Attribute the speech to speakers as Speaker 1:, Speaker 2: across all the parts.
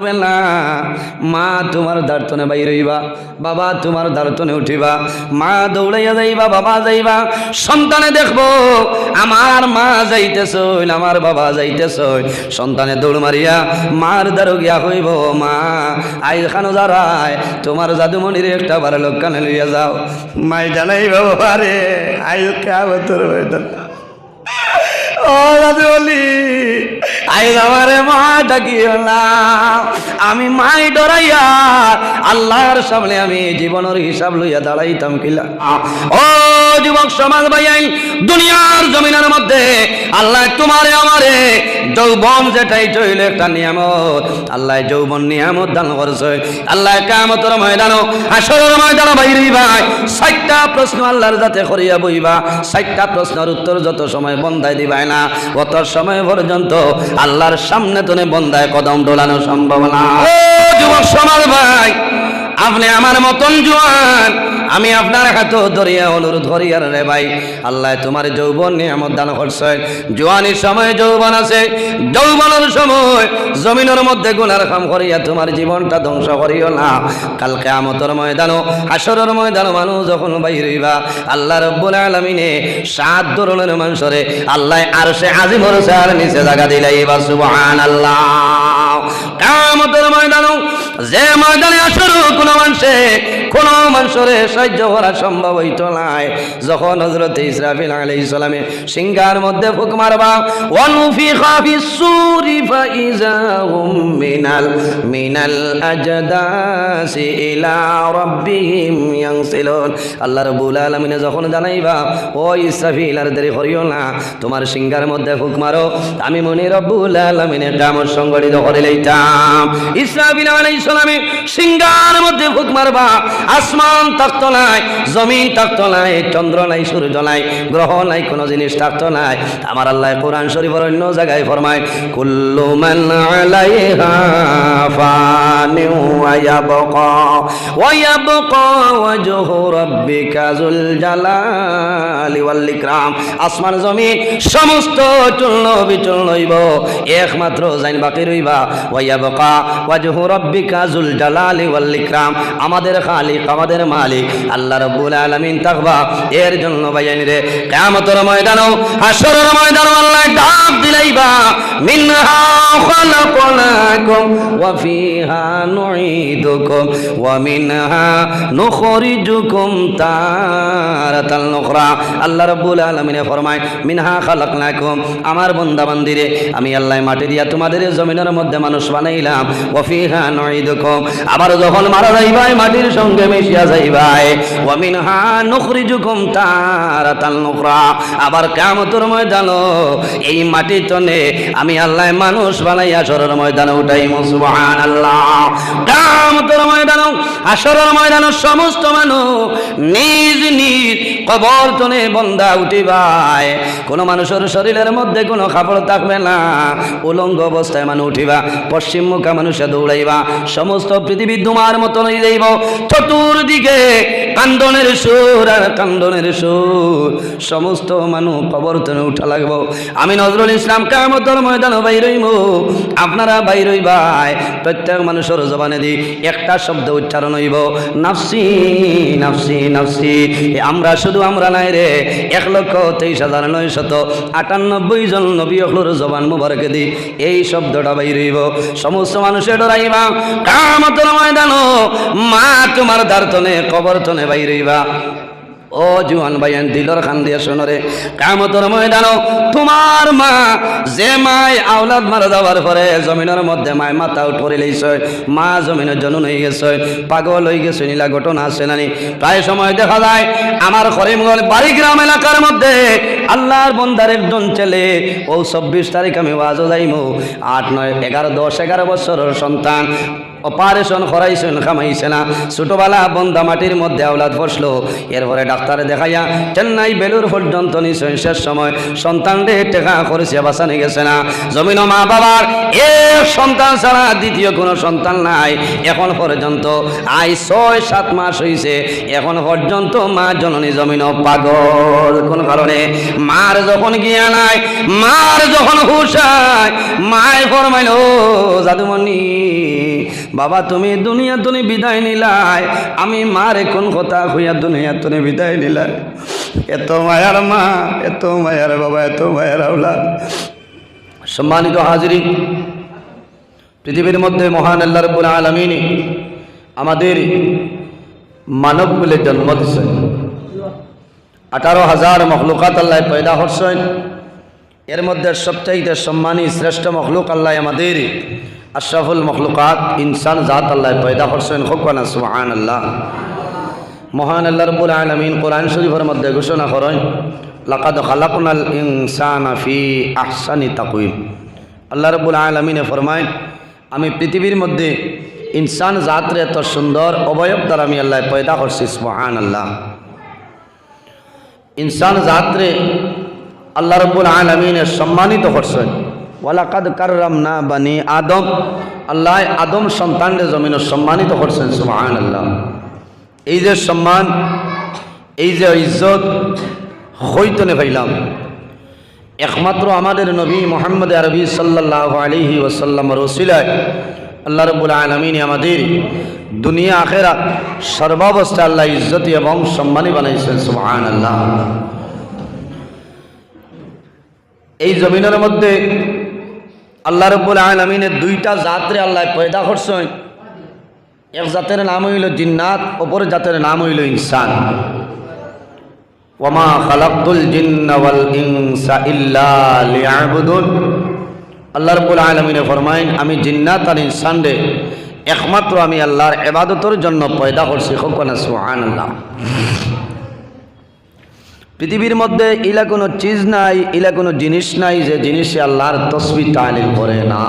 Speaker 1: থাকবে না। মা তোমার দার্তনে বাইর হইবা, বাবা তোমার দার্তনে উঠিবা, মা দৌড়াইয়া যাইবা, বাবা যাইবা, সন্তানে দেখবো আমার মা যাইতেছইল, আমার বাবা যাইতেছইল, সন্তানে দৌড় মারিয়া মার দ্বারো গিয়া হইব, মা আই খানো যারায় তোমার জাদুমণির একটা বার লোক কানে লইয়া যাও। মাই জানাই বাবা রে আই কাবতর বেতন ও দাদু বলি আই আমারে মা ডাকিও না। আমি মাই ডরাইয়া আল্লাহর সামনে আমি জীবনের হিসাব লইয়া দাঁড়াইতাম কিলা। ও যুবক সমাজ ভাই, দুনিয়ার জমিনের মধ্যে আল্লাহ তোমারে আমারে যৌবন যেটাই চইল একটা নিয়ামত, আল্লাহ যৌবন নিয়ামত দান করছে। আল্লাহ কিয়ামতের ময়দানও হাসরের ময়দানও বাইরে ভাই ৬০টা প্রশ্ন আল্লাহর যাতে করিয়া বইবা, ৬০টা প্রশ্নের উত্তর যত সময় বন্দায় দিবাই না অত সময় পর্যন্ত আল্লাহর সামনে তোনে বন্দায় কদম ডোলানো সম্ভব না। ও যুবক সমাজ ভাই, আপনি আমার মতন জোয়ান, আমি আপনার হাতে ধরিয়া অনুরোধ করিয়ার রে ভাই, আল্লাহ তোমার যৌবন নিয়ামত দান করছে। জোয়ানির সময় যৌবন আছে, যৌবনের সময় জমিনের মধ্যে গুনার কাম করিয়া তোমার জীবনটা ধ্বংস করিও না। কাল কিয়ামতের ময়দানও হাসরের ময়দানও মানুষ যখন বাইর হইবা, আল্লাহ রাব্বুল আলামিনে ৭ ধরনের মানুষরে আল্লাহ আরশে আজিমর ছায়ার নিচে জায়গা দিলাইবা। সুবহানাল্লাহ। কিয়ামতের ময়দানও যে ময়দানে আসর কোন মানুষের সাহায্য করা সম্ভব হইত নাই, যখন হযরত ইসরাফিল আলাইহিস সালামে সিংহার মধ্যে ফুক মারবা, ওয়ানুফিখা ফিস-সূরি ফাইযা হুম মিনাল আজদাসি ইলা রাব্বিহিম ইয়ানসিলুন। আল্লাহ রাব্বুল আলামিন যখন জানাইবা ও ইসরাফিল আর দেরি করিও না, তোমার সিংহার মধ্যে ফুক মারো, আমি মনে রব্বুল আলামিনের কিয়ামত সংগঠিত করে লইতাম। ইসরাফিল আলাইহিস সালামে সিংহার মধ্যে ফুক মারবা, আসমান থাকতো নাই, জমিন থাকতো নাই, চন্দ্র নাই, সূর্য নাই, গ্রহ নাই, কোন জিনিস থাকতো নাই। আমার আল্লাহ কোরআন শরীফের অন্য জায়গায় ফরমায়, কুল্লু মান আলাইহা ফানিউ ওয়া ইয়াবকা ওয়াজহু রাব্বিকা যুল জালালি ওয়াল ইকরাম। আসমান জমিন সমস্ত চূর্ণ বিচূর্ণ হইব, একমাত্র জাইন বাকি রইবা ওয়া ইয়াবকা ওয়াজহু রাব্বিকা যুল জালালি ওয়াল ইকরাম। আমাদের খালিক, আমাদের মালিক আল্লাহ রাব্বুল আলামিন তাকবা। এর জন্য ভাইয়ানি রে কিয়ামতের ময়দানও হাসরের ময়দানও আল্লাহ ডাক দিলাইবা, মিনহা খালাকনাকুম ওয়া ফিহা নুঈদুকুম ওয়া মিনহা নুখরিজুকুম তারাতাল উখরা। আল্লাহ রাব্বুল আলামিন ফরমায়, মিনহা খালাকনাকুম, আমার বান্দা বান্দিরে আমি আল্লাহ মাটি দিয়া তোমাদের জমিনের মধ্যে মানুষ বানাইলাম, ওয়া ফিহা নুঈদুকুম, আবার যখন মারা যাইবাই মাটির সঙ্গে মিশিয়া যাইবাই, ওয়া মিনহা নুখরিজুকুম তারাতাল উখরা, আবার কিয়ামতের ময়দানও এই মাটির তনে আমি আল্লাহ মানুষ বানাইয়া হাসরের ময়দানে উঠাইমু। সুবহানাল্লাহ। কিয়ামতের ময়দানও হাসরের ময়দানও সমস্ত মানুষ নিজ নিজ কবর তনে বন্দা উঠিবাই, কোন মানুষের শরীরের মধ্যে কোনো কাপড় থাকবে না, উলঙ্গ অবস্থায় মানুষ উঠিবা, পশ্চিম মুখা মানুষে দৌড়াইবা, সমস্ত পৃথিবী ধুমার মতন হয়ে যাইব, চতুর্দিকে কান্দনের সুর আর কান্দনের সুর, সমস্ত মানুষ কবর তনে উঠা লাগবো। আমি নজরুল ইসলাম কিয়ামতের ময়দানে বাইর হইমু, আপনারা বাইর হইবাই, প্রত্যেক মানুষের জবানে দি একটা শব্দ উচ্চারণ হইব, নাফসি নাফসি নাফসি। আমরা শুধু আমরা নাই রে, ১,২৩,৯৯৮ জন নবী হলোর জবান মুবারকে দি এই শব্দটা বাইর হইব। সমস্ত মানুষে ডরাইবা, কিয়ামতের ময়দানও মা তোমার দার্তনে কবর তনে বাইর হইবা। ও জুয়ান ভাইয়ান দিলর খান দিয়ে শোনরে, কিয়ামতের ময়দানও তোমার মা, যে মায় আওলাদ মারা যাওয়ার পরে জমিনের মধ্যে মায় মাথা উঠে লইছে, মা জমিনের জনন হয়ে গেছে, পাগল হয়ে গেছে, নীলা ঘটনা আছে নানি। প্রায় সময় দেখা যায় আমার করিমগঞ্জ বাড়িগ্রাম এলাকার মধ্যে আল্লাহর বন্দার একজন ছেলে, ও ২৪ তারিখ আমি ওয়াজও যাইমু, ৮, ৯, ১১, ১০, ১১ বছরের সন্তান, অপারেশন করাইছেন, খামাইছে না, ছোটবেলা বন্দা মাটির মধ্যে আওলাদ বসলো, এরপরে ডাক্তারে দেখাইয়া চেন্নাই বেলুর পর্যন্ত নিছেন, শেষ সময় সন্তান রে টেকা করেছে, বাঁচানো গেছে না। জমিন মা বাবার এক সন্তান ছাড়া দ্বিতীয় কোনো সন্তান নাই, এখন পর্যন্ত ৬-৭ মাস হয়েছে, এখন পর্যন্ত মা জননী জমিন পাগল। কোন কারণে? মার যখন গিয়া নাই, মার যখন হুশ হয়, মায় ফরমাইল, জাদুমণি বাবা তুমি দুনিয়া তুমি বিদায় নিলাই, আমি মারে কোন কথা হইয়া দুনিয়া তুমি বিদায় নিলাই। এত মায়ার মা, এত মায়ার বাবা, এত মায়ার আওলাদ। সম্মানিত হাজিরিন, পৃথিবীর মধ্যে মহান আল্লাহ রাব্বুল আলামিন আমাদের মানব বলে জন্ম দিয়েছেন। 18,000 মখলুকাত আল্লাহ পয়দা করছেন। এর মধ্যে সবচাইতে সম্মানী শ্রেষ্ঠ মখলুক আল্লাহ আমাদের আশরাফুল মখলুকাত ইনসান জাত আল্লাহ পয়দা করছেন। খুবখানা সুবহানাল্লাহ। মহান আল্লাহ রাব্বুল আলামিন কোরআন শরীফের মধ্যে ঘোষণা করেন, লাকাদ খালাকনাল ইনসানা ফি আহসানি তাকওয়িম। আল্লাহ রাব্বুল আলামিনে ফরমায়, আমি পৃথিবীর মধ্যে ইনসান জাতরে এত সুন্দর অবয়ব দ্বারা আমি আল্লাহ পয়দা করছি। সুবহানাল্লাহ। ইনসান জাতরে আল্লাহ রাব্বুল আলামিনে সম্মানিত করছেন। ওয়ালাকাদ কাররামনা বানি আদম, আল্লাহ আদম সন্তানদের জমিনে সম্মানিত করছেন। সুবহানাল্লাহ। এই যে সম্মান, এই যে ইজ্জত হইতনে পাইলাম একমাত্র আমাদের নবী মুহাম্মদ আরবি সাল্লাল্লাহু আলাইহি ওয়াসাল্লাম রসিলায় আল্লাহ রাব্বুল আলামিন আমাদের দুনিয়া আখিরাত সর্বাবস্থা আল্লাহ ইজ্জতি এবং সম্মানী বানাইছেন। সুবহানাল্লাহ। এই জমিনের মধ্যে আল্লাহ রাব্বুল আলামিনের দুইটা জাতরে আল্লাহ পয়দা করছেন। এক জাতের নাম হইল জিন্নাত, অপর জাতের নাম হইল ইনসান। ওয়ামা খালাকতুল জিন্না ওয়াল ইনসা ইল্লা লিয়াবুদুন। আল্লাহ রাব্বুল আলামিন ফরমায়েন, আমি জিন্নাত আর ইনসানরে একমাত্র আমি আল্লাহর ইবাদতের জন্য পয়দা করছি। খুবখানা সুবহানাল্লাহ। পৃথিবীর মধ্যে ইলা কোনো চিজ নাই, ইলা কোনো জিনিস নাই যে জিনিসে আল্লাহর তাসবিহ তাহলিল করে না।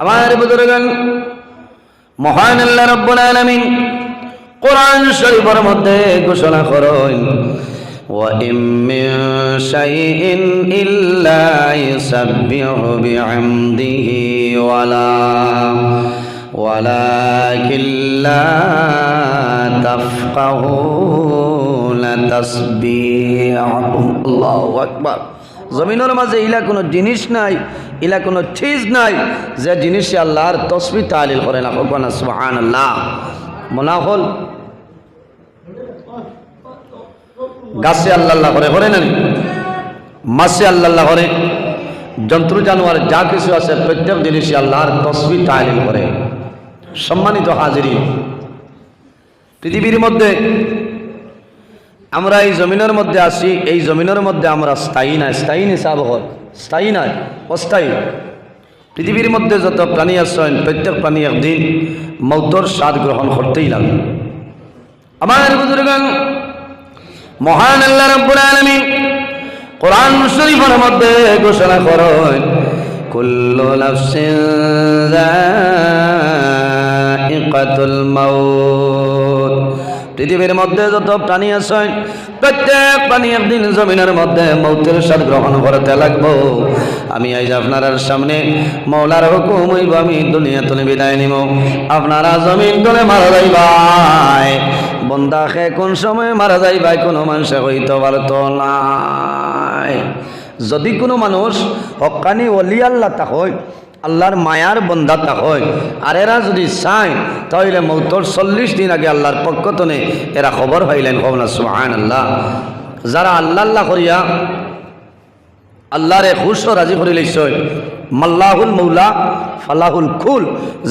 Speaker 1: আমার বুজুর্গান, মহান আল্লাহ রাব্বুল আলামিন কোরআন শরীফের মধ্যে ঘোষণা করেন, ওয়া ইম মিন শাইইন ইল্লা ইউসাব্বিহু বিহামদিহি ওয়ালাকিন লা তাফকাহুনা তাসবিহাহুম। আল্লাহু আকবার। জমিনের মাঝে ইলা কোনো জিনিস নাই, ইলা কোনো চিজ নাই যে জিনিসে আল্লাহর তাসবিহ তাহলিল করে না। সুবহানাল্লাহ। মনে হল গাছে আল্লাহ করে করে নেন, মাছে আল্লাহ করে, জন্তু জানোয়ার যা কিছু আছে প্রত্যেক জিনিসে আল্লাহর তাসবিহ তাহলিল করে। সম্মানিত হাজিরিন, পৃথিবীর মধ্যে আমরা এই জমিনের মধ্যে আসি, এই জমিনের মধ্যে আমরা স্থায়ী নাই। স্থায়ী হিসাব হয়, স্থায়ী নাই, অস্থায়ী। পৃথিবীর মধ্যে যত প্রাণী আছেন প্রত্যেক প্রাণী একদিন মৌতর স্বাদ গ্রহণ করতেই লাগে। আমার বুজুর্গান, মহান আল্লাহ রাব্বুল আলামিন কোরআন শরীফের মধ্যে ঘোষণা করেন, কুল্লু নাফসিন যায়িকাতুল মাউত। পৃথিবীর মধ্যে যত প্রাণী আছেন প্রত্যেক প্রাণী একদিন জমিনের মধ্যে মৌতের স্বাদ গ্রহণ করতে লাগবো। আমি আজ আপনার সামনে মৌলার হুকুম হইব, আমি দুনিয়া তুলে বিদায় নিব। আপনারা জমিন তুলে মারা যাইবাই। বন্দা খে কোন সময় মারা যাইবাই কোনো মানুষে হইতে পারত নাই। যদি কোনো মানুষ হক্কানি ওলি আল্লাহ তা হয়, আল্লাহর মায়ার বন্দা তা হয়, আর এরা যদি চায় তাহলে মৌতর 40 দিন আগে আল্লাহর পক্ষ থেকে এরা খবর পাইলেন। কওনা সুবহানাল্লাহ। যারা আল্লাহ আল্লাহ করিয়া আল্লাহরে খুশ ও রাজি করে লইছে, মাল্লাহুল মৌলা ফালাহুল খুল,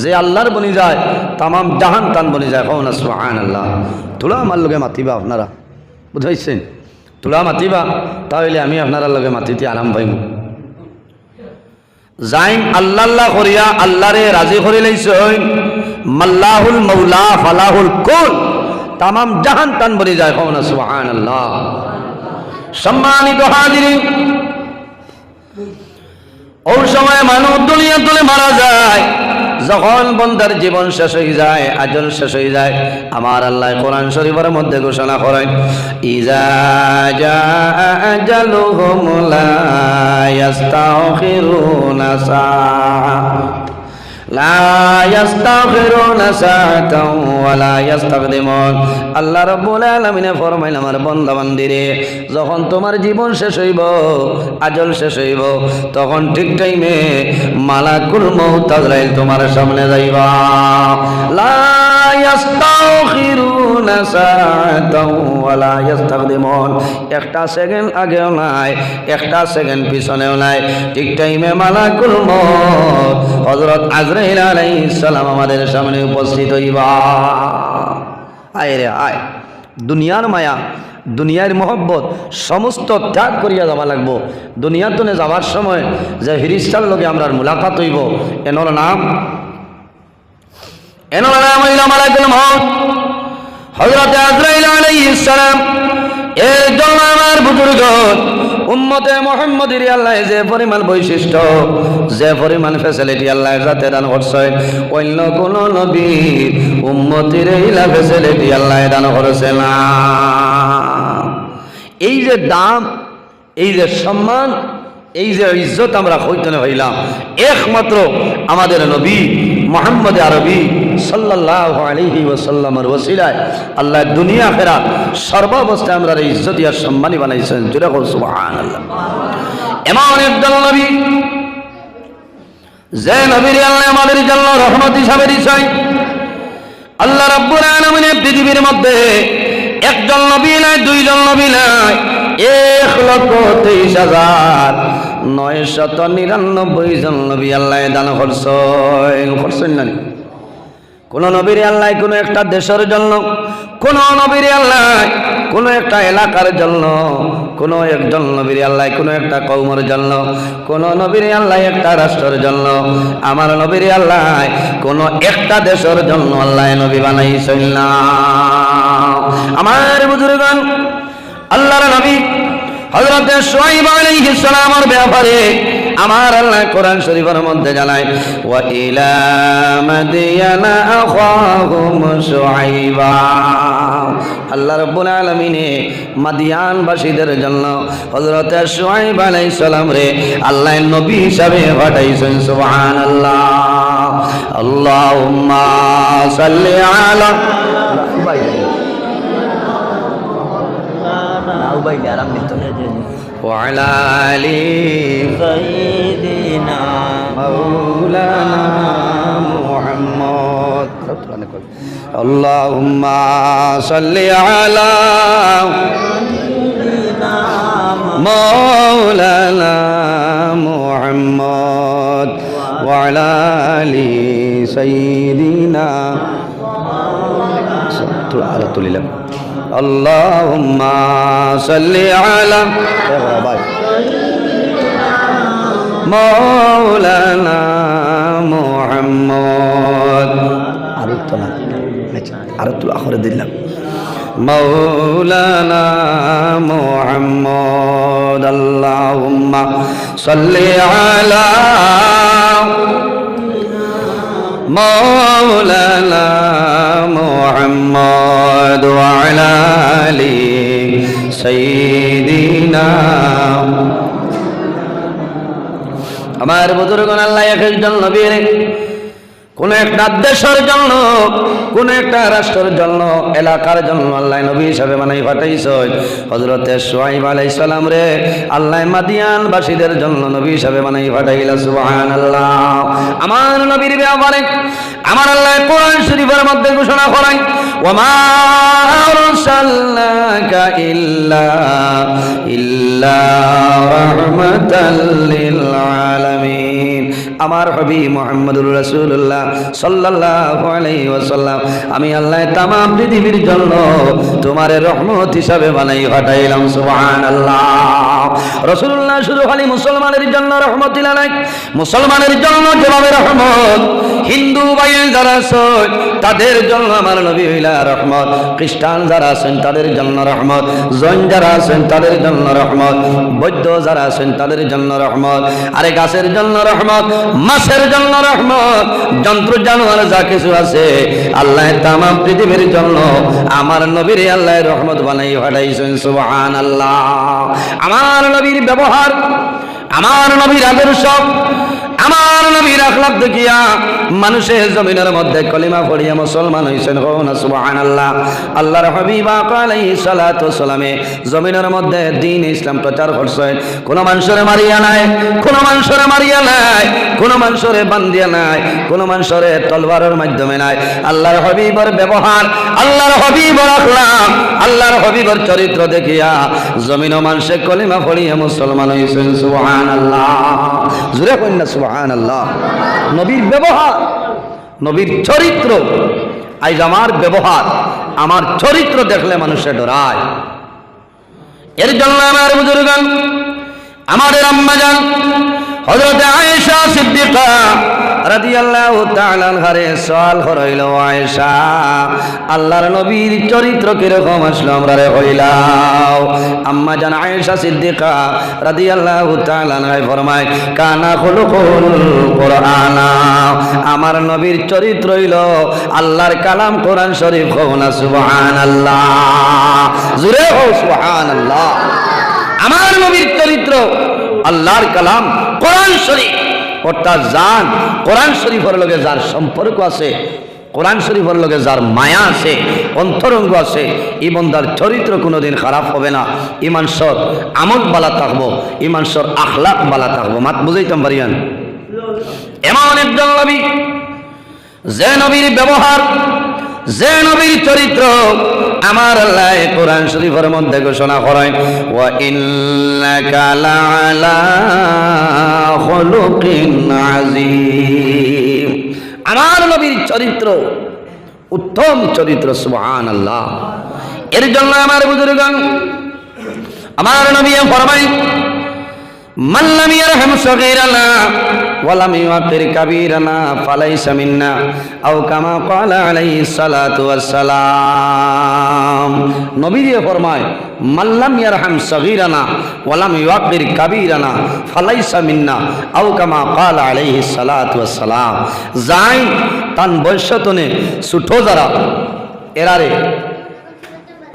Speaker 1: যে আল্লাহর বনি যায় তামাম জাহান তান বনি যায়। কওনা সুবহানাল্লাহ। তোলা আমার লগে মাতিবা, আপনারা বুঝাইছেন? তোলা মাতিবা, তাহলে আমি আপনার লগে মাতিতে আরাম পাইব। যাইন আল্লাহ আল্লাহ করিয়া আল্লাহরে রাজি করে লইছে, মাল্লাহুল মৌলা ফালাহুল কুল, তামাম জাহান তান বনি যায়। কওনা সুবহানাল্লাহ। সম্মানিত হাজিরিন, ওই সময় মানুষ দুনিয়া তুলে মারা যায়, যখন বন্দার জীবন শেষ হয়ে যায়, আজল শেষ হয়ে যায়, আমার আল্লাহ কোরআন শরীফের মধ্যে ঘোষণা করেন, ইজা জাআ আজালুহুম লা ইস্তাখিরুনা সাআ লা ইস্তাখিরুনা সাআতাও ওয়ালা ইস্তাকদিমুন। আল্লাহ রাব্বুল আলামিন ফরমাইলেন আমার বান্দা বান্দিরে যখন তোমার জীবন শেষ হইব, আজল শেষ হইব, তখন ঠিক টাইমে মালাকুল মউত আজরাইল তোমার সামনে যাইবা। লা ইস্তাখিরুনা সাআতাও ওয়ালা ইস্তাকদিমুন। একটা সেকেন্ড আগেও নাই, একটা সেকেন্ড পিছনেও নাই, ঠিক টাইমে মালাকুল মউত হযরত আজরাইল আলাইহিস সালাম আমাদের সামনে উপস্থিত হইবা। আয় রে আয়, দুনিয়ার মায়া, দুনিয়ার মহব্বত সমস্ত ত্যাগ করিয়া যাওয়া লাগবো। দুনিয়াতনে যাওয়ার সময় যে ফিরিস্তার লগে আমরা মুলাকাত হইব, এনর নাম হইল মালাকুল মউত হযরত আজরাইল আলাইহিস সালাম। এর জন্য আমার বুজুর্গ উম্মতে মুহাম্মদীর আল্লাহ যে পরিমাণ বৈশিষ্ট্য, যে পরিমাণ ফ্যাসিলিটি আল্লাহ যাতে দান করছে, অন্য কোন নবীর উম্মতির এইলা ফ্যাসিলিটি আল্লাহ দান করছে না। এই যে দাম, এই যে সম্মান, এই যে ইজ্জত আমরা হইতে হইলাম একমাত্র আমাদের নবী মুহাম্মদ আরবি সাল্লাল্লাহু আলাইহি ওয়াসাল্লামের ওসিলায় আল্লাহ দুনিয়া আখিরাত সর্বাবস্থায় আমরা ইজ্জত আর সম্মানী বানাইছেন। জোরে বল সুবহানাল্লাহ। এমন একজন নবী যে নবীর আল্লাহ আমাদের জন্য রহমত হিসাবে দিয়েছেন। আল্লাহ রাব্বুল আলামিন পৃথিবীর মধ্যে একজন নবী নাই, দুইজন নবী নাই, 1,23,999 জন নবী আল্লাহ দান করছেন না। কোন নবীর আল্লাহ কোন একটা দেশের জন্য, কোন নবীর আল্লাহ কোন একটা এলাকার জন্য, কোন একজন নবীর আল্লাহ কোন একটা কওমের জন্য, কোন নবীর আল্লাহ একটা রাষ্ট্রের জন্য। আমার নবীর আল্লাহ কোন একটা দেশের জন্য আল্লাহ নবী বানাইছেন না। আমার বুজুর্গগণ, আল্লাহর নবী হযরত শুআইব আলাইহিস সালামের ব্যাপারে আমার আল্লাহ কোরআন শরীফের মধ্যে জানায়, ওয়া ইলা মাদিয়ানা আখাহুম শুআইবা। আল্লাহ রাব্বুল আলামিন মাদিয়ানবাসীদের জন্য হযরত শুআইব আলাইহিস সালাম রে আল্লাহ নবী হিসাবে পাঠাইছেন। সুবহানাল্লাহ। আল্লাহুম্মা সাল্লি আলা وعلى آل سيدنا مولانا محمد. اللهم صل على مولانا محمد وعلى آل سيدنا اللهم صل على مولانا محمد مولانا محمد. اللهم صل على مولانا محمد وعلى آل سيدنا। আমার বুজুর্গগণ, আল্লাহ এক একজন নবীর কোন একটা দেশের জন্য, কোন একটা রাষ্ট্রের জন্য, এলাকার জন্য আল্লাহ নবী হিসাবে বানাই পাঠাইছেন। হযরত শুআইব আলাইহিস সালাম রে আল্লাহ মাদিয়ানবাসীদের জন্য নবী হিসাবে বানাই পাঠাইলা। সুবহানাল্লাহ। আমার নবীর ব্যাপারে আমার আল্লাহ কোরআন শরীফের মধ্যে ঘোষণা করেন, ওয়া মা আরসালনাকা ইল্লা রাহমাতাল লিল আলামিন। আমার হাবিব মুহাম্মদুর রাসূলুল্লাহ সাল্লাল্লাহু আলাইহি ওয়াসাল্লাম আমি আল্লাহ তামাম পৃথিবীর জন্য তোমারে রহমত হিসাবে বানাই পাঠাইলাম। সুবহানাল্লাহ। রাসূলুল্লাহ শুধু খালি মুসলমানের জন্য রহমত দিলেন না, মুসলমানের জন্য যেভাবে রহমত, হিন্দু ভাই যারা আছেন তাদের জন্য আমার নবী হইলা রহমত, খ্রিস্টান যারা আছেন তাদের জন্য রহমত, জৈন যারা আছেন তাদের জন্য রহমত, বৌদ্ধ যারা আছেন তাদের জন্য রহমত, আরে গাছের জন্য রহমত, মাছের জন্য রহমত, যন্ত্র জানোয়ার যা কিছু আছে আল্লাহ তামাম পৃথিবীর জন্য আমার নবীর আল্লাহ রহমত বানাই পাঠাইছেন। সুবহানাল্লাহ। আমার নবীর ব্যবহার, আমার নবীর আদর্শ, আমার নবীর আখলাক দেখিয়া মানুষের জমিনের মধ্যে কলিমা পড়িয়া মুসলমান হইছেন। সুবহানাল্লাহ। আল্লাহর হাবিব আলাইহিস সালাতু ওয়াসসালামে জমিনের মধ্যে দ্বীন ইসলাম প্রচার করছেন। কোন মানুষের মারিয়া নাই, কোন মানুষের মারিয়া নাই, কোন মানুষের বান্ধিয়া নাই, কোন মানুষের তলবারের মাধ্যমে নাই। আল্লাহর হাবিবের ব্যবহার, আল্লাহর হাবিবের আখলাক, আল্লাহর হাবিবের চরিত্র দেখিয়া জমিন মানুষে কলিমা পড়িয়া মুসলমান হইছেন। সুবহানাল্লাহ। জোরে কইন না সুবহানাল্লাহ। নবীর ব্যবহার, নবীর চরিত্র। আজ আমার ব্যবহার, আমার চরিত্র দেখলে মানুষে ডরায়। এর জন্য আমার বুজুর্গান, আমাদের আম্মাজান হযরত আয়েশা সিদ্দিকা রাদিয়াল্লাহু তাআলা আনহারে সওয়াল হইল, আয়েশা আল্লাহর নবীর চরিত্র কিরকম আসলো আমরা রে হইলাও। আম্মাজান আয়েশা সিদ্দিকা রাদিয়াল্লাহু তাআলা আনহা ফরমায়, কানা খুলুকুল কুরআন, আমার নবীর চরিত্র হইল আল্লাহর কালাম কোরআন শরীফ। কওনা সুবহানাল্লাহ। জোরে হো সুবহানাল্লাহ। আমার নবীর চরিত্র আল্লাহর কালাম কোরআন শরীফ। অর্থাৎ জান কোরআন শরীফের লগে যার সম্পর্ক আছে, কোরআন শরীফের লগে যার মায়া আছে, অন্তরঙ্গ আছে, এই বন্দার চরিত্র কোনোদিন খারাপ হবে না। ইমান সর আমল বালা থাকবো, ইমান সর আখলাক বালা থাকবো। মাত বুঝাইতাম পারিয়ান। এমন একজন নবী, যে নবীর ব্যবহার, যে নবীর চরিত্র আমার আল্লাহ কোরআন শরীফের মধ্যে ঘোষণা করেন, ওয়া ইন্নাকা লাআলা খুলুকিন আযীম। আমার নবীর চরিত্র উত্তম চরিত্র। সুবহানাল্লাহ। এর জন্য আমার বুজুর্গান, আমার নবী ফরমায়, মান লাম ইয়ারহাম সগীরানা ওয়া লাম ইউকির কাবীরানা ফালাইসা মিন্না, আও কামা ক্বালা আলাইহিস সালাতু ওয়াস সালাম। নবী দিয়ে ফরমায়, মান লাম ইয়ারহাম সগীরানা ওয়া লাম ইউকির কাবীরানা ফালাইসা মিন্না, আও কামা ক্বালা আলাইহিস সালাতু ওয়াস সালাম। যাই তান বয়সতনে ছোট যারা এরারে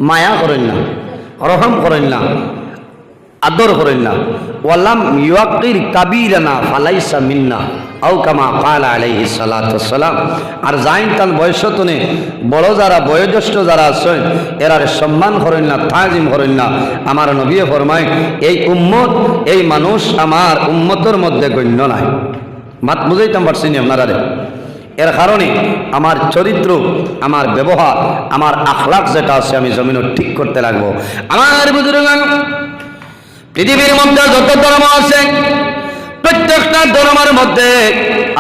Speaker 1: মায়া করেন না, রহম করেন না, আদর করেন না। ওয়ালাম ইউকির কাবীরানা ফালাইসা মিন্না, আও কামা ক্বালা আলাইহিস সালাতু ওয়াস সালাম। আর যাইন তান বয়সতনে বড় যারা, বয়োজ্যেষ্ঠ যারা আছেন এরার সম্মান করেন না, তাজিম করেন না। আমার নবী ফরমায়, এই উম্মত, এই মানুষ আমার উম্মতের মধ্যে গণ্য নাই। মাত বুঝাইতাম পারছি না আপনারা? এর কারণে আমার চরিত্র, আমার ব্যবহার, আমার আখলাক যেটা আছে আমি জমিনে ঠিক করতে লাগবো। আমার বুজুর্গান, পৃথিবীর মধ্যে যত ধর্ম আছে, প্রত্যেকটা ধর্মের মধ্যে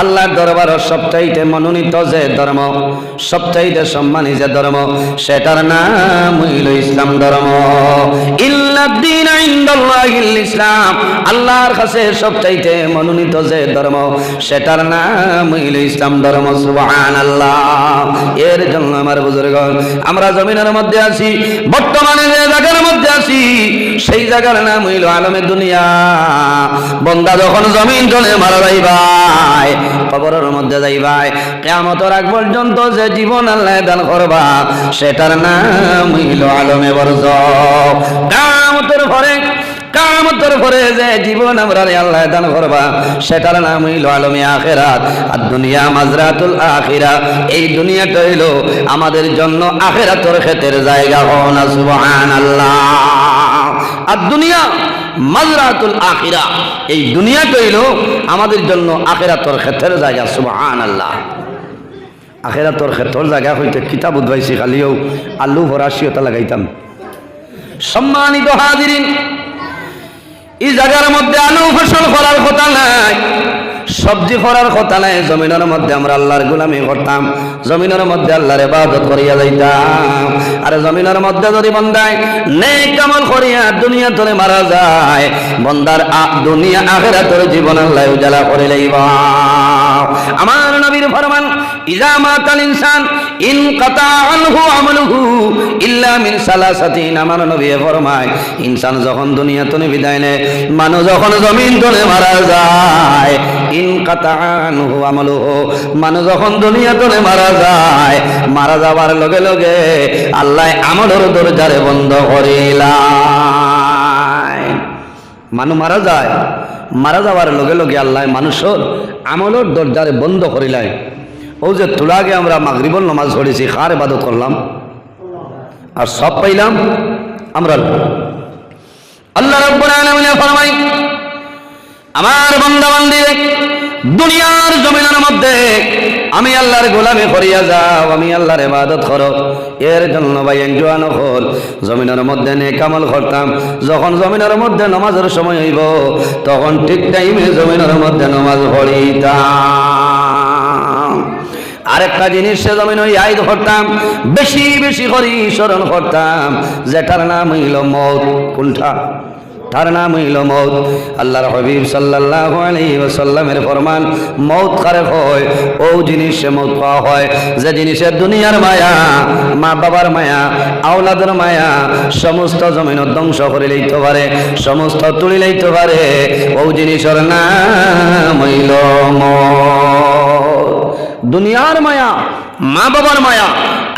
Speaker 1: আল্লাহর দরবার সবচাইতে মনোনীত যে ধর্ম, সবচাইতে সম্মানী যে ধর্ম, সেটার নাম হইল ইসলাম ধর্ম। ইল্লাদ্দীন ইনদাল্লাহিল ইসলাম। আল্লাহর কাছে সবচাইতে মনোনীত যে ধর্ম, সেটার নাম হইল ইসলাম ধর্ম। সুবহানাল্লাহ। এর জন্য আমার বুজুর্গ, আমরা জমিনের মধ্যে আছি, বর্তমানে যে জায়গার মধ্যে আছি সেই জায়গার নাম হইল আলমে দুনিয়া। বন্দা যখন জমিন চলে মারা যাইবাই, কবরের মধ্যে যাইবাই, কিয়ামতের আগ পর্যন্ত যে জীবন আল্লাহ দান করবা সেটার নাম হইল আলমে বরজখ। কিয়ামতের পরে যে জীবন আমরা আল্লাহ দান করবা সেটার নাম হইল আলমে আখিরাত। আর দুনিয়া মাজরাতুল আখিরা। এই দুনিয়াটা হইল আমাদের জন্য আখিরাতের ক্ষেতের জায়গা। হনা সুবহানাল্লাহ। আর দুনিয়া মাজরাতুল আখিরা। এই দুনিয়াটা হইল আমাদের জন্য আখিরাতের ক্ষেতের জায়গা। সুবহানাল্লাহ। আখিরাতের ক্ষেতের জায়গা হইতে কিতাব উদ্ভাইছি, খালিও আলু ভরাশিয়তা লাগাইতাম। সম্মানিত হাজিরিন, এই জায়গার মধ্যে আলু ফসল করার কথা নাই, সবজি করার কথা নাই। জমিনের মধ্যে আমরা আল্লাহর গোলামি করতাম, জমিনের মধ্যে আল্লাহর ইবাদত করিয়া যাইতাম। আর জমিনের মধ্যে যদি বান্দায় নেক আমল করিয়া দুনিয়া ধরে মারা যায়, বান্দার দুনিয়া আখিরাতের জীবন আল্লাহ উজালা করে লইবা। আমার নবীর ফরমান, ইজা মাতাল ইনসান ইনকাতা আনহু আমলুহু ইল্লা মিন সালাসাতিন। আমার নবী ফরমায়, ইনসান যখন দুনিয়া থেকে বিদায় নেয়, মানুষ যখন জমিন ধরে মারা যায়, ইনকাতা আনহু আমলুহু, মানুষ যখন দুনিয়া থেকে মারা যায়, মারা যাবার লগে লগে আল্লাহ আমলের দরজারে বন্ধ করিলায়। মানুষ মারা যায়, মারা যাওয়ার লগে লগে আল্লাহ মানুষের আমলের দরজারে বন্ধ করিলাই। ও যে তোলাগে আমরা মাগরিবর নামাজ পড়েছি, কার ইবাদত করলাম আর সব পাইলাম আমরা। আল্লাহ রাব্বুল আলামিন ফরমায়, আমার বান্দা বান্দিরে দুনিয়ার জমিনের মধ্যে আমি আল্লাহর গোলামি করিয়া যাও, আমি আল্লাহর ইবাদত করো। এর জন্য ভাই জোয়ান হল জমিনের মধ্যে নেক আমল করতাম। যখন জমিনের মধ্যে নামাজের সময় হইব তখন ঠিক টাইমে জমিনের মধ্যে নামাজ পড়িতাম। আরেকটা জিনিস সে জমিন ওই আইদ করতাম, বেশি বেশি করি স্মরণ করতাম, যেটার নাম হইল মওত। কোনটা? তার নাম হইল মওত। আল্লাহর হাবিব সাল্লাল্লাহু আলাইহি ওয়াসাল্লামের ফরমান, মওত কারে হয়? ও জিনিসে মওত পাওয়া হয় যে জিনিসের দুনিয়ার মায়া, মা বাবার মায়া, আওলাদের মায়া সমস্ত জমিন ধ্বংস করে লইতে পারে, সমস্ত তুলি লইতে পারে। ও জিনিসের নাম হইল মওত। দুনিয়ার মায়া, মা বাবার মায়া,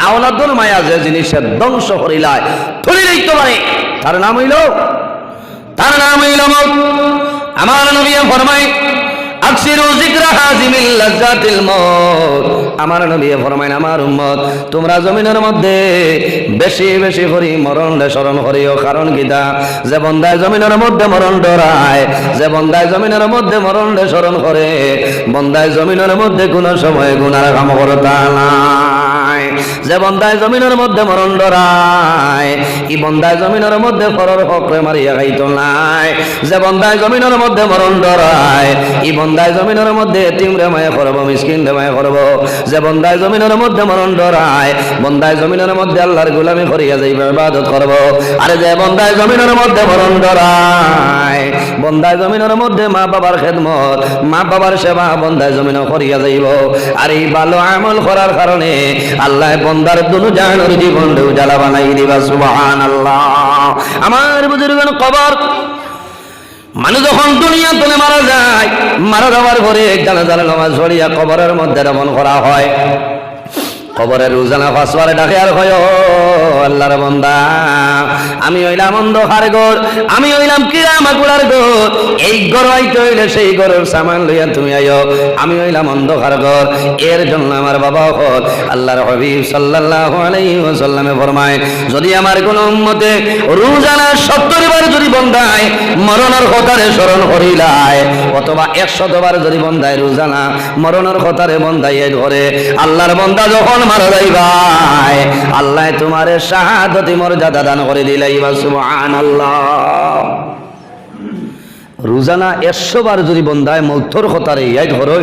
Speaker 1: আওলাদের মায়া যে জিনিসের ধ্বংস করিলায় তুলি লইতে পারে, তার নাম হইল মওত। আমার নবী ফরমায়, আকসিরু যিকরা হাযিমিল লাযাতিল মওত। আমার নবী ফরমায়, আমার উম্মত তোমরা জমিনের মধ্যে বেশি বেশি করে মরণে স্মরণ করিও। কারণ কিটা? যে বন্দায় জমিনের মধ্যে মরণ ডরায়, যে বন্দায় জমিনের মধ্যে মরণে স্মরণ করে, বন্দায় জমিনের মধ্যে কোনো সময় গুনার কাম করতা নাই। যে বন্দায় জমিনের মধ্যে মরণ ডরায়, ই বন্দায় জমিনের মধ্যে পরের হকরে মারিয়া খাইতো নাই। যে বন্দায় জমিনের মধ্যে মরণ ডরায়, ই বন্দায় জমিনের মধ্যে এতিমরে মায়া করব, মিসকিনরে মায়া করব। যে বন্দায় জমিনের মধ্যে মরণ ডরায়, বন্দায় জমিনের মধ্যে আল্লাহর গোলামি করিয়া যাইবে, ইবাদত করব। আরে যে বন্দায় জমিনের মধ্যে মরণ ডরায়, বন্দায় জমিনের মধ্যে মা বাবার খেদমত, মা বাবার সেবা বন্দায় জমিনে করিয়া যাইব। আর এই ভালো আমল করার কারণে আল্লাহ বন্দার দুনিয়ার জীবনটা উজালা বানাই দিবা। সুবহানাল্লাহ। আমার বুজুর্গগণ, কবর মানুষ যখন দুনিয়া তুলে মারা যায়, মারা যাওয়ার পরে জানাজার নামাজ পড়িয়া কবরের মধ্যে রমণ করা হয়। কবরের রোজানা ফাঁসবারে ডাকে আর হয়, ও আল্লাহর বান্দা, আমি হইলাম অন্ধকার ঘর, আমি হইলাম কিরামাকুড়ার ঘর। এই ঘর আইতে হইলে সেই ঘরের সামান লইয়া তুমি আইও। আমি হইলাম অন্ধকার ঘর। এর জন্য আমার বাবা হল আল্লাহর হাবিব সাল্লাল্লাহু আলাইহি ওয়াসাল্লামে ফরমায়, যদি আমার কোন উম্মতে রোজানা 70 বার যদি বন্দায় মরণের কথারে স্মরণ করিলায়, অথবা 100 বার যদি বন্দায় রোজানা মরণের কথারে বন্দায় ধরে, আল্লাহর বান্দা যখন মারা যাইবাই, আল্লাহ তোমারে শাহাদতি মর্যাদা দান করে দিলাইবা। সুবহানাল্লাহ। রোজানা 100 বার যদি বন্দায় মৌতর কথারে ইয়াদ করো,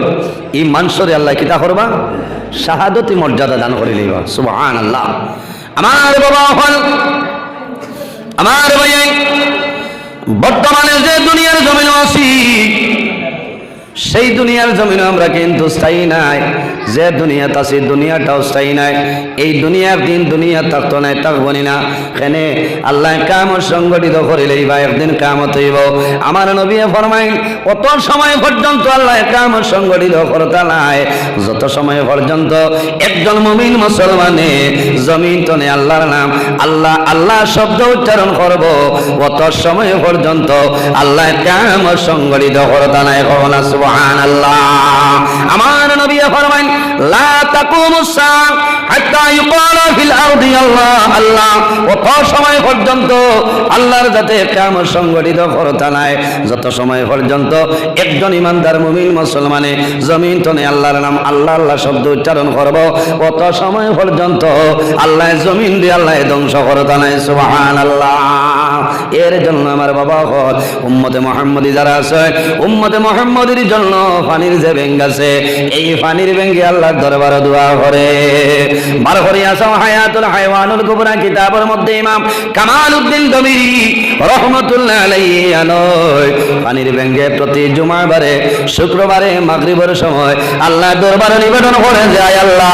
Speaker 1: এই মানুষরে আল্লাহ কিতা করবা? শাহাদতি মর্যাদা দান করে দিবা। সুবহানাল্লাহ। আমার বাবা হল, আমার ভাই, বর্তমানে যে দুনিয়ার জমিন আছি, সেই দুনিয়ার জমিনে আমরা কিন্তু স্থায়ী নাই। যে দুনিয়াত আছি দুনিয়াটাও স্থায়ী নাই। এই দুনিয়ার দিন দুনিয়া থাকতো নাই, থাকবনি না। কেনে? আল্লাহ কিয়ামত সংগঠিত করিলেই বা একদিন কিয়ামত হইব। আমার নবী ফরমাইল, অত সময় পর্যন্ত আল্লাহ কিয়ামত সংগঠিত করতে নাই যত সময় পর্যন্ত একজন মুমিন মুসলমানে জমিন তনে আল্লাহর নাম, আল্লাহ আল্লাহ শব্দ উচ্চারণ করব, অত সময় পর্যন্ত আল্লাহ কিয়ামত সংগঠিত করতে নাই। সুবহানাল্লাহ। আমার নবী ফরমাইন, লা তাকুমুস সাআ হাত্তা ইউকালা ফিল আরদি আল্লাহ আল্লাহ। অত সময় পর্যন্ত আল্লাহর যাতে কিয়ামত সংগঠিত করতে নাই যত সময় পর্যন্ত একজন ইমানদার মুমিন মুসলমানে জমিন তনে আল্লাহর নাম, আল্লাহ আল্লাহ শব্দ উচ্চারণ করব, অত সময় পর্যন্ত আল্লাহ জমিন দিয়ে আল্লাহ ধ্বংস করতে নাই। সুবহানাল্লাহ। এর জন্য আমার বাবা হল উম্মতে মুহাম্মদী যারা আছে, উম্মতে মুহাম্মদীর জন্য পানির যে ব্যাংক আছে, এই পানির ব্যাংকে আল্লাহর দরবারে দোয়া করে। বার করে আসো হায়াতুল হায়ওয়ানুল কুবরা কিতাবের মধ্যে ইমাম কামালউদ্দিন দমিরি রহমাতুল্লাহ আলাইহি আনয় পানির ব্যাংকে প্রতি জুমাবারে শুক্রবারে মাগরিবের সময় আল্লাহ দরবারে নিবেদন করে যায়, আল্লাহ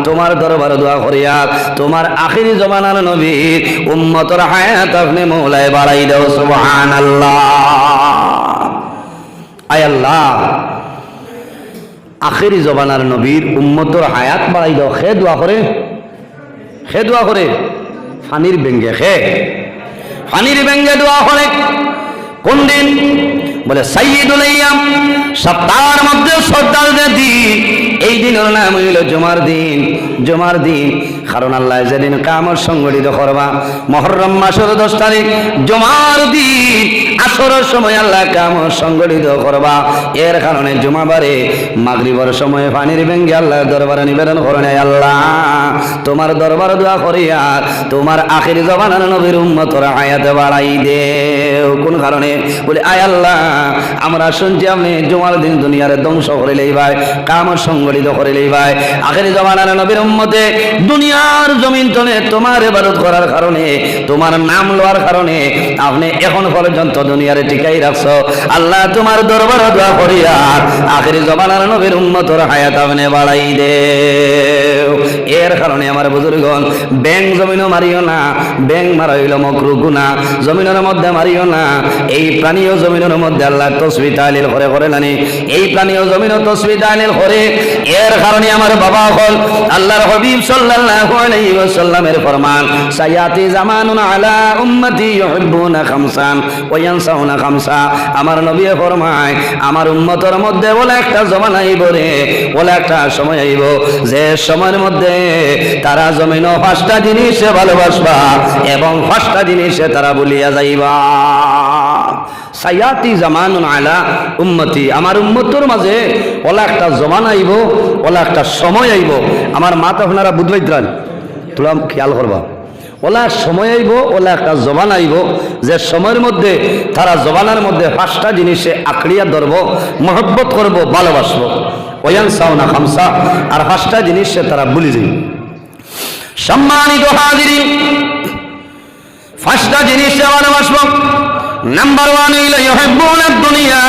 Speaker 1: তোমার দরবারে দোয়া করিয়া তোমার আখিরি জমানার নবীর উম্মতের হায়াত আপনি মওলায় বাড়াই দাও। সুবহানাল্লাহ। আয় আল্লাহ, আখেরি জবানার নবীর উম্মতর হায়াত বাড়াই দাও। খে দোয়া করে, খে দোয়া করে ফানির ব্যঙ্গে, খে ফানির ব্যঙ্গে দোয়া করে। কোন দিন? বলে সাইয়্যিদুল আইয়াম, সপ্তাহের মধ্যে সর্দারদের দিন। এই দিনের নাম হইল জুমার দিন। জুমার দিন কারণ আল্লাহ যেদিন কিয়ামত সংগঠিত করবা, মুহররম মাসের 10 তারিখ জুমার দিন আসরের সময় আল্লাহ কিয়ামত সংগঠিত করবা। এর কারণে জুমাবারে মাগরিবের সময় পানির ভেঙ্গে আল্লাহর দরবারে নিবেদন করেন, আল্লাহ তোমার দরবারে দোয়া করি আর তোমার আখির জমানার নবীর উম্মতরা হায়াতে বাড়াই দেও। কোন কারণে? বলে আয় আল্লাহ, আমরা শুনছি আপনি জুমার দিন দুনিয়ারে ধ্বংস করে লইবাই, কিয়ামত সংগঠিত করে লইবাই। আখির জমানার নবীর উম্মতে দুনিয়ার জমিন তলে তোমার ইবাদত করার কারণে, তোমার নাম লওয়ার কারণে আপনি এখন পর্যন্ত দুনিয়ারে টিকাই রাখছো। আল্লাহ তোমার দরবারে দোয়া করি আর আখির জমানার নবীর উম্মতর হায়াত আপনি বাড়াই দেও। এর কারণে আমার বুজুর্গণ, ব্যাং জমিনও মারিও না, ব্যাং মারা হইল মকরুহ গুনাহ। জমিনের মধ্যে মারিও না। এই প্রাণীয় জমিনের মধ্যে আল্লাহ তাসবিহ তাহলিল করে নানি, এই প্রাণীয় জমিনও তাসবিহ তাহলিল করে। এর কারণে আমার বাবা হল আল্লাহর হাবিব সাল্লাল্লাহু আলাইহি ওয়াসাল্লামের ফরমান, সায়াতি জামানুন আলা উম্মতি ইউহিব্বুনা খামসান ওয়া ইয়ানসাউনা খামসা। আমার নবী ফরমায়, আমার উম্মতের মধ্যে বলে একটা জমানা আইব রে, বলে একটা সময় আইব যে সময়ের মধ্যে তারা জমিনও 5টা জিনিসে ভালোবাসবা এবং 5টা জিনিসে তারা ভুলিয়া যাইবা। সায়াতি জামানুন আলা উম্মতি, আমার উম্মতর মাঝে ওলা একটা জমান আইব, ওলা একটা সময় আইব। আমার মা তো আপনারা বুঝবাইতেন, তোরা খেয়াল করবা। ওলা সময় আইব, ওলা একটা জবান আইব যে সময়ের মধ্যে তারা জবানের মধ্যে 5টা জিনিসে আঁকড়িয়া ধরবো, মহব্বত করবো, ভালোবাসবো। ওয়ায়ানসাউনা খামসা, আর 5টা জিনিসে তারা ভুলে যাইব। সম্মানিত হাজিরিন, 5টা জিনিসে ভালোবাসবো। নাম্বার 1 হইল ইউহিব্বুনা দুনিয়া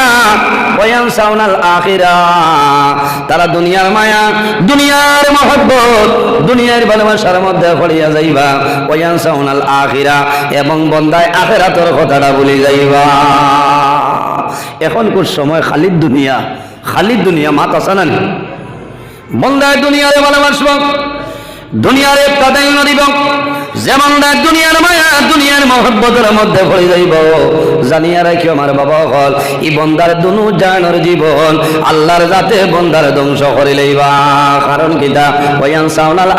Speaker 1: ওয়া ইয়ানসাউনাল আখিরাহ। তারা দুনিয়ার মায়া, দুনিয়ার মহব্বত, দুনিয়ার ভালোবাসার মধ্যে পড়িয়া যাইবা। ওয়া ইয়ানসাউনাল আখিরাহ, এবং বন্দায় আখিরাতের কথাটা ভুলে যাইবা। এখন কোন সময় খালিদ দুনিয়া, খালিদ দুনিয়া মাত আছে না? বন্দায় দুনিয়ারে ভালোবাসবো, দুনিয়ার একটা দায়িত্ব দিব। যেমন দুনিয়ার মায়া, দুনিয়ার মহব্বতের মধ্যে পড়ে যাইব। জানিয়া রাখি আমার বাবা হল, ই বন্দার দুনু জানোর জীবন আল্লাহর জাতে বন্দার ধ্বংস করে লইবা। কারণ কিতা? ওয়ায়ানসাউনাল